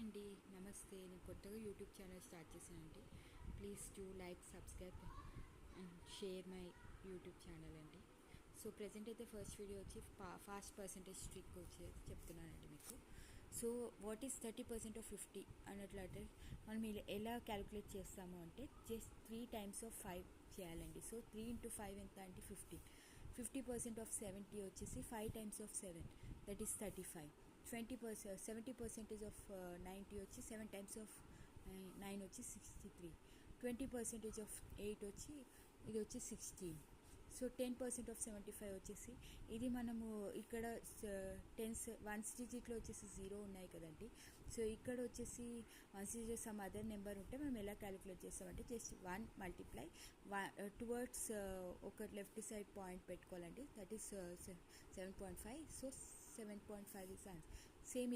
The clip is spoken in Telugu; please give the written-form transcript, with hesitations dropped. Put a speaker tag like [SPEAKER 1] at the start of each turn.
[SPEAKER 1] అండి, నమస్తే. నేను కొత్తగా యూట్యూబ్ ఛానల్ స్టార్ట్ చేశానండి. Please do like, subscribe and share my YouTube channel అండి. సో ప్రజెంట్ అయితే ఫస్ట్ వీడియో వచ్చి ఫాస్ట్ పర్సంటేజ్ ట్రిక్ వచ్చి చెప్తున్నానండి మీకు. సో వాట్ ఈస్ 30% ఆఫ్ 50 అన్నట్లయితే మనం ఎలా క్యాలిక్యులేట్ చేస్తాము అంటే జస్ట్ 3 టైమ్స్ ఆఫ్ 5 చేయాలండి. సో 3 into 5 ఎంత అంటే 15. 50% ఆఫ్ 70 వచ్చేసి 5 times of 7, that is 35. 70% of 90 వచ్చి 7 టైమ్స్ ఆఫ్ 9 వచ్చి 63. 20% ఆఫ్ 8 వచ్చి ఇది వచ్చి 16. సో 10% ఆఫ్ 75 వచ్చేసి ఇది మనము ఇక్కడ వన్స్ డిజిట్లో వచ్చేసి 0 ఉన్నాయి కదండి. సో ఇక్కడ వచ్చేసి once digit sum other number ఉంటే మనం ఎలా క్యాలిక్యులేట్ చేస్తామంటే జస్ట్ 1 మల్టిప్లై టువర్డ్స్ ఒక లెఫ్ట్ సైడ్ పాయింట్ పెట్టుకోవాలండి. That is 7.5. So 7.5 is answer. Same